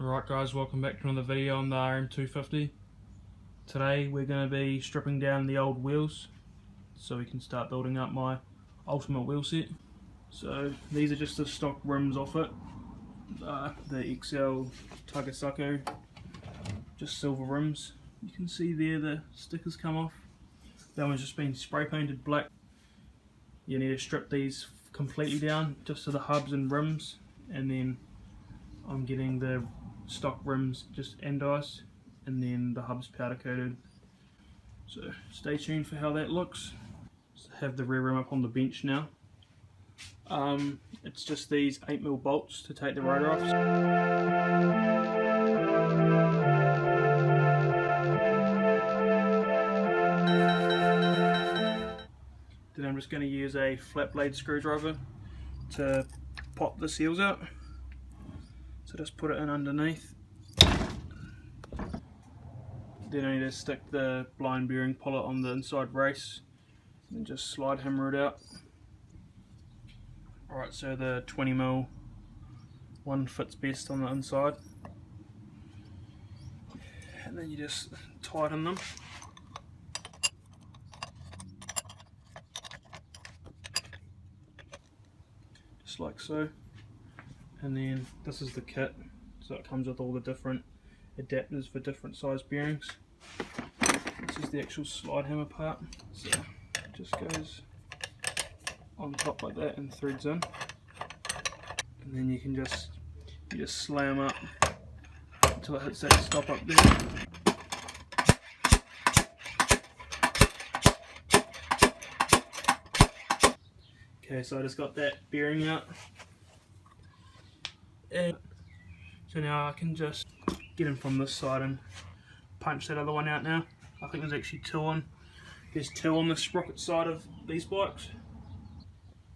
Alright guys, welcome back to another video on the RM250. Today we're going to be stripping down the old wheels so we can start building up my ultimate wheel set. So these are just the stock rims off it, the XL Takasako, just silver rims. You can see there the stickers come off. That one's just been spray painted black. You need to strip these completely down just to the hubs and rims, and then I'm getting the stock rims just anodized and then the hubs powder coated. So stay tuned for how that looks. Just have the rear rim up on the bench now. It's just these 8mm bolts to take the rotor off. Then I'm just going to use a flat blade screwdriver to pop the seals out. So just put it in underneath. Then I need to stick the blind bearing puller on the inside race and just slide hammer it out. Alright, so the 20mm one fits best on the inside. And then you just tighten them. Just like so. And then this is the kit, so it comes with all the different adapters for different size bearings. This is the actual slide hammer part, so it just goes on top like that and threads in. And then you can just slam up until it hits that stop up there. Okay, so I just got that bearing out. And so now I can just get in from this side and punch that other one out now. I think there's actually there's two on the sprocket side of these bikes.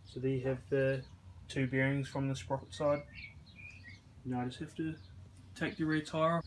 So there you have the two bearings from the sprocket side. Now I just have to take the rear tyre off.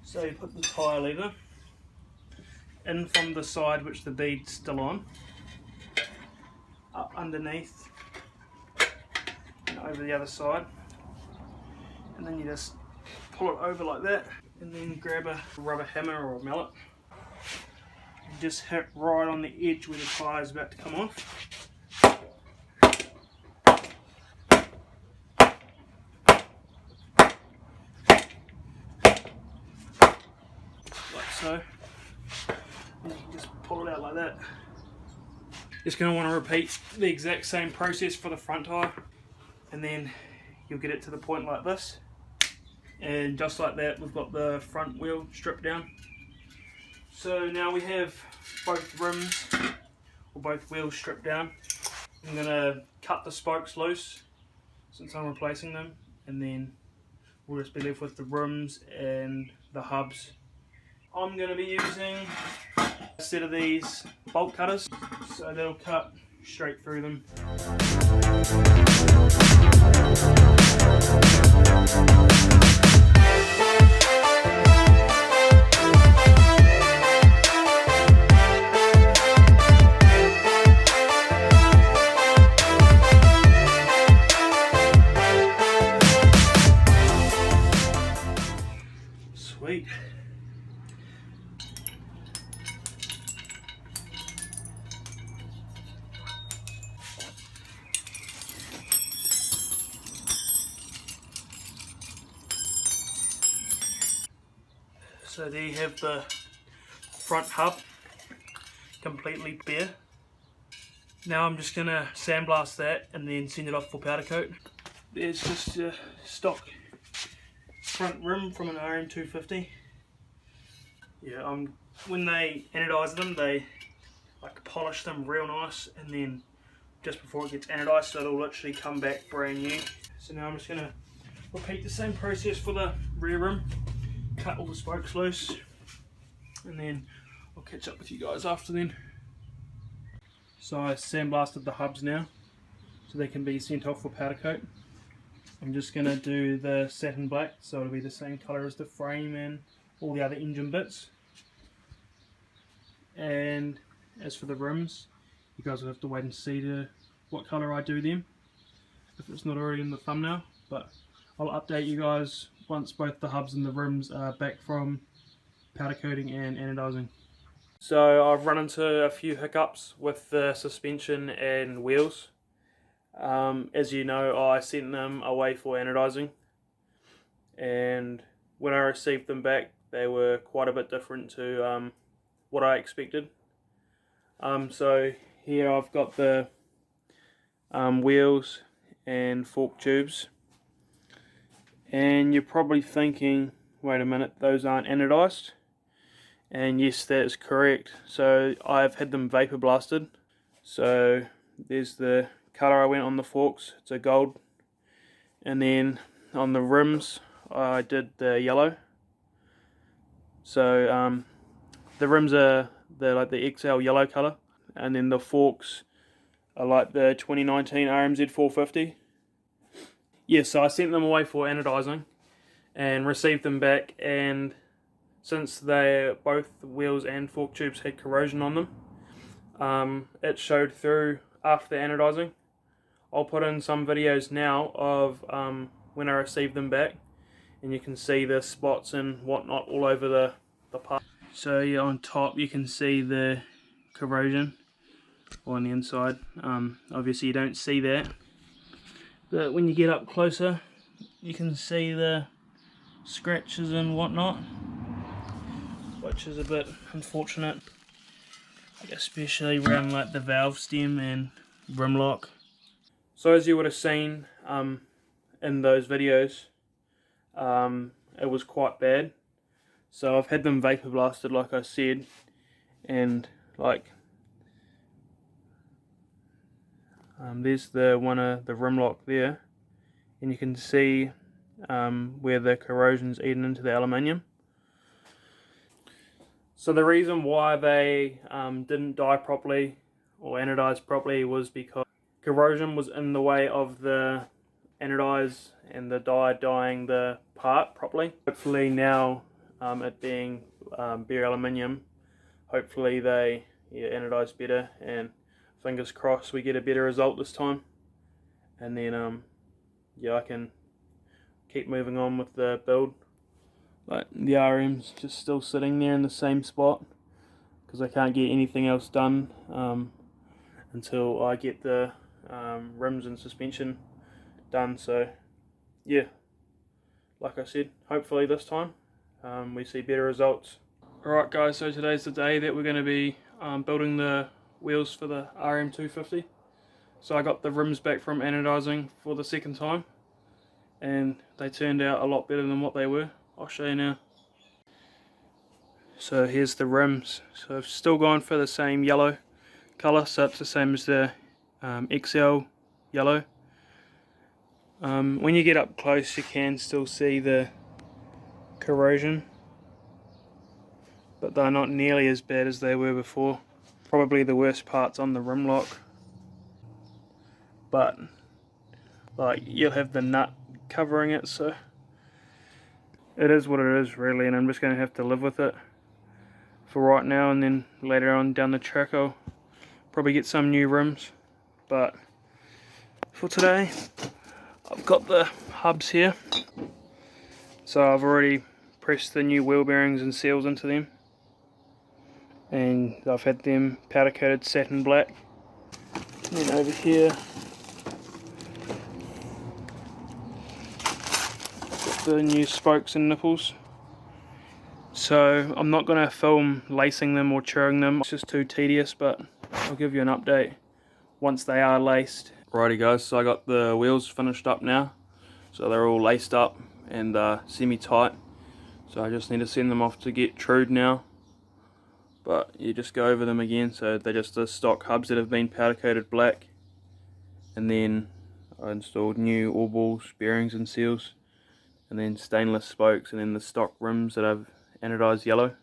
So you put the tyre lever in from the side which the bead's still on, up underneath and over the other side, and then you just pull it over like that, and then grab a rubber hammer or a mallet and just hit right on the edge where the tyre is about to come off. So, and you can just pull it out like that. Just going to want to repeat the exact same process for the front tyre, and then you'll get it to the point like this, and just like that we've got the front wheel stripped down. So now we have both rims or both wheels stripped down. I'm going to cut the spokes loose since I'm replacing them, and then we'll just be left with the rims and the hubs. I'm going to be using a set of these bolt cutters, so they'll cut straight through them. Sweet. So there you have the front hub completely bare. Now I'm just going to sandblast that and then send it off for powder coat. There's just a stock front rim from an RM250. Yeah, when they anodize them, they like polish them real nice, and then just before it gets anodized, so it'll literally come back brand new. So now I'm just going to repeat the same process for the rear rim. Cut all the spokes loose, and then I'll catch up with you guys after then. So I sandblasted the hubs now, so they can be sent off for powder coat. I'm just going to do the satin black, so it'll be the same colour as the frame and all the other engine bits. And as for the rims, you guys will have to wait and see what colour I do them, if it's not already in the thumbnail. But I'll update you guys once both the hubs and the rims are back from powder coating and anodizing. So I've run into a few hiccups with the suspension and wheels. As you know, I sent them away for anodizing, and when I received them back they were quite a bit different to what I expected. So here I've got the wheels and fork tubes, and you're probably thinking, wait a minute, those aren't anodized. And yes, that is correct. So I've had them vapor blasted. So there's the colour I went on the forks, it's a gold, and then on the rims I did the yellow. So the rims are like the XL yellow colour, and then the forks are like the 2019 RMZ 450. Yes, so I sent them away for anodizing and received them back, and since both wheels and fork tubes had corrosion on them, it showed through after the anodizing. I'll put in some videos now of when I received them back, and you can see the spots and whatnot all over the part. So yeah, on top you can see the corrosion on the inside. Obviously you don't see that, but when you get up closer you can see the scratches and whatnot, which is a bit unfortunate, especially around like the valve stem and rim lock. So as you would have seen in those videos, it was quite bad. So I've had them vapor blasted like I said, and like there's the one of the rim lock there, and you can see where the corrosion's eaten into the aluminium. So the reason why they didn't dye properly or anodize properly was because corrosion was in the way of the anodize and the dye dyeing the part properly. Hopefully now, it being bare aluminium, hopefully they anodize better, and fingers crossed we get a better result this time. And then yeah, I can keep moving on with the build. Like the RM's just still sitting there in the same spot because I can't get anything else done until I get the rims and suspension done. So yeah, like I said, hopefully this time we see better results. Alright guys, so today's the day that we're going to be building the wheels for the RM250. So I got the rims back from anodizing for the second time, and they turned out a lot better than what they were. I'll show you now. So here's the rims. So I've still gone for the same yellow colour, so it's the same as the XL yellow. When you get up close you can still see the corrosion, but they're not nearly as bad as they were before. Probably the worst part's on the rim lock, but like you'll have the nut covering it, so it is what it is really, and I'm just going to have to live with it for right now, and then later on down the track I'll probably get some new rims. But for today I've got the hubs here, so I've already pressed the new wheel bearings and seals into them, and I've had them powder coated satin black. And then over here the new spokes and nipples. So I'm not going to film lacing them or churring them, it's just too tedious, but I'll give you an update once they are laced. Righty guys, so I got the wheels finished up now, so they're all laced up and semi-tight, so I just need to send them off to get trued now. But you just go over them again, so they're just the stock hubs that have been powder coated black, and then I installed new all balls, bearings and seals, and then stainless spokes, and then the stock rims that I've anodized yellow.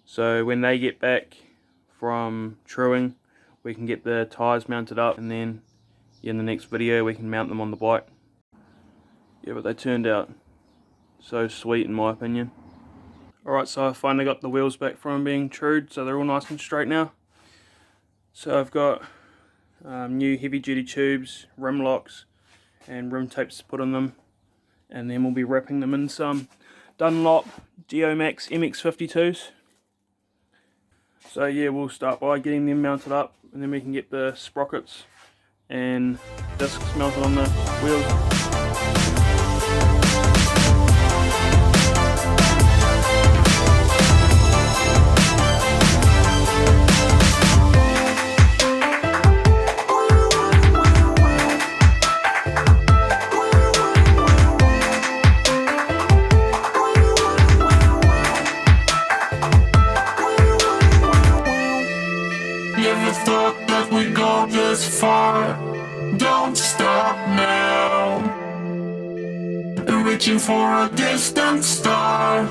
So when they get back from truing, we can get the tyres mounted up, and then in the next video we can mount them on the bike. Yeah, but they turned out so sweet in my opinion. Alright, so I finally got the wheels back from being trued, so they're all nice and straight now. So I've got new heavy duty tubes, rim locks and rim tapes to put on them, and then we'll be wrapping them in some Dunlop Geomax MX52s. So yeah, we'll start by getting them mounted up, and then we can get the sprockets and discs mounted on the wheels. Never thought that we'd go this far. Don't stop now. Reaching for a distant star.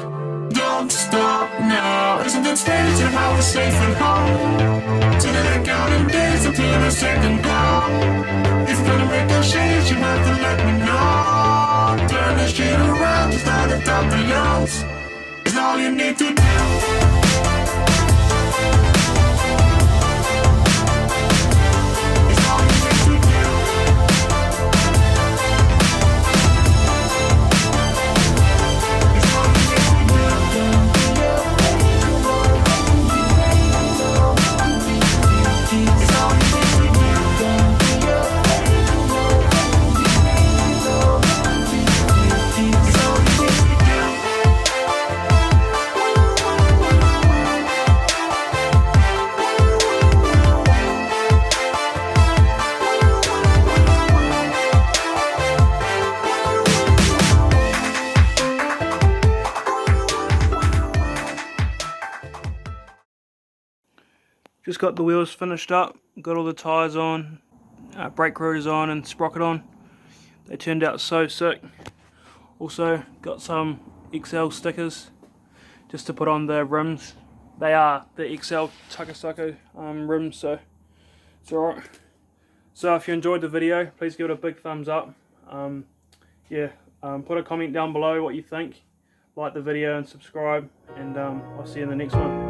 Don't stop now. Isn't it strange how we're safe and home? So that I counting days until the second glow. If you're gonna make a change, you have to let me know. Turn this shit around to start at top of yours. It's all you need to do. Just got the wheels finished up, got all the tyres on, brake rotors on and sprocket on. They turned out so sick. Also got some XL stickers just to put on the rims. They are the XL Takasako rims, so it's alright. So if you enjoyed the video, please give it a big thumbs up. Put a comment down below what you think. Like the video and subscribe, and I'll see you in the next one.